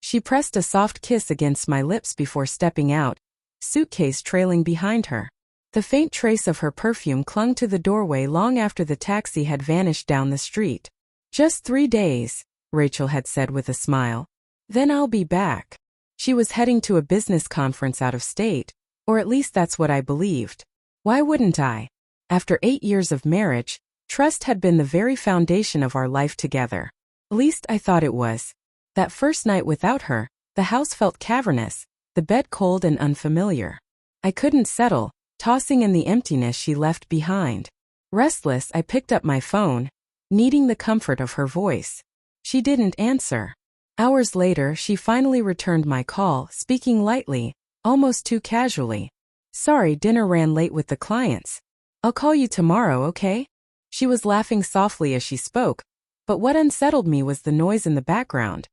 She pressed a soft kiss against my lips before stepping out, suitcase trailing behind her. The faint trace of her perfume clung to the doorway long after the taxi had vanished down the street. "Just 3 days," Rachel had said with a smile. "Then I'll be back." She was heading to a business conference out of state, or at least that's what I believed. Why wouldn't I? After 8 years of marriage, trust had been the very foundation of our life together. At least I thought it was. That first night without her, the house felt cavernous, the bed cold and unfamiliar. I couldn't settle, tossing in the emptiness she left behind. Restless, I picked up my phone, needing the comfort of her voice. She didn't answer. Hours later, she finally returned my call, speaking lightly, almost too casually. "Sorry, dinner ran late with the clients. I'll call you tomorrow, okay?" She was laughing softly as she spoke, but what unsettled me was the noise in the background.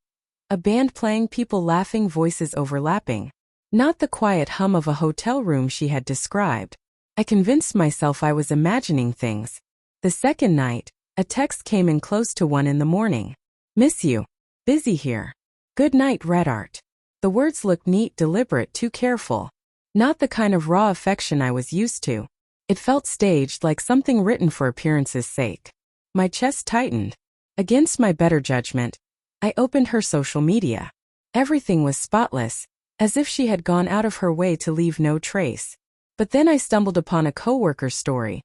A band playing, people laughing, voices overlapping. Not the quiet hum of a hotel room she had described. I convinced myself I was imagining things. The second night, a text came in close to 1 in the morning. "Miss you. Busy here. Good night, Red Art." The words looked neat, deliberate, too careful. Not the kind of raw affection I was used to. It felt staged, like something written for appearance's sake. My chest tightened. Against my better judgment, I opened her social media. Everything was spotless, as if she had gone out of her way to leave no trace. But then I stumbled upon a coworker's story.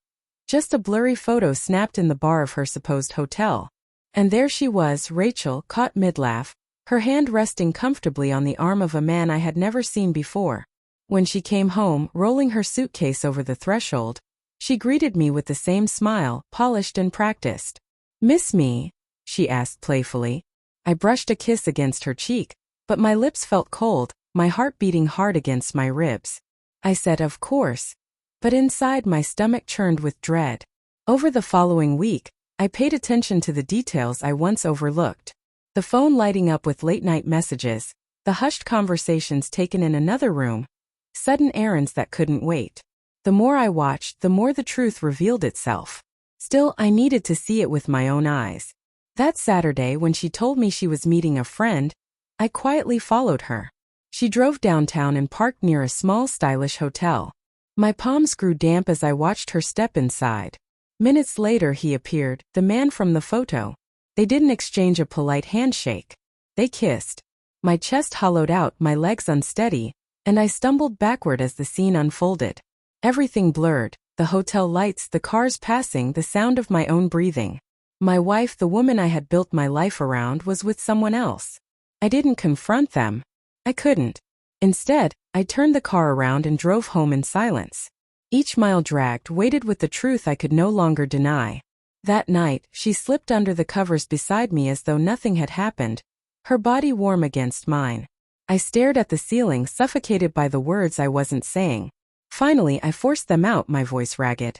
Just a blurry photo snapped in the bar of her supposed hotel. And there she was, Rachel, caught mid-laugh, her hand resting comfortably on the arm of a man I had never seen before. When she came home, rolling her suitcase over the threshold, she greeted me with the same smile, polished and practiced. "Miss me?" she asked playfully. I brushed a kiss against her cheek, but my lips felt cold, my heart beating hard against my ribs. I said, "Of course." But inside my stomach churned with dread. Over the following week, I paid attention to the details I once overlooked. The phone lighting up with late-night messages, the hushed conversations taken in another room, sudden errands that couldn't wait. The more I watched, the more the truth revealed itself. Still, I needed to see it with my own eyes. That Saturday, when she told me she was meeting a friend, I quietly followed her. She drove downtown and parked near a small, stylish hotel. My palms grew damp as I watched her step inside. Minutes later he appeared, the man from the photo. They didn't exchange a polite handshake. They kissed. My chest hollowed out, my legs unsteady, and I stumbled backward as the scene unfolded. Everything blurred, the hotel lights, the cars passing, the sound of my own breathing. My wife, the woman I had built my life around, was with someone else. I didn't confront them. I couldn't. Instead, I turned the car around and drove home in silence. Each mile dragged, weighted with the truth I could no longer deny. That night, she slipped under the covers beside me as though nothing had happened, her body warm against mine. I stared at the ceiling, suffocated by the words I wasn't saying. Finally, I forced them out, my voice ragged.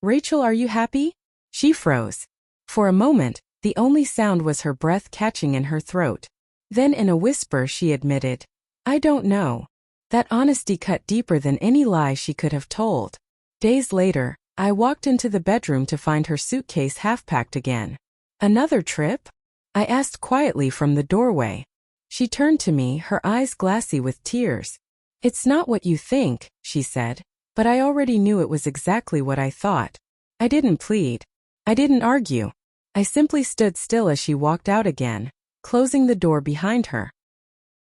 "Rachel, are you happy?" She froze. For a moment, the only sound was her breath catching in her throat. Then in a whisper she admitted, "I don't know." That honesty cut deeper than any lie she could have told. Days later, I walked into the bedroom to find her suitcase half-packed again. "Another trip?" I asked quietly from the doorway. She turned to me, her eyes glassy with tears. "It's not what you think," she said, but I already knew it was exactly what I thought. I didn't plead. I didn't argue. I simply stood still as she walked out again, closing the door behind her.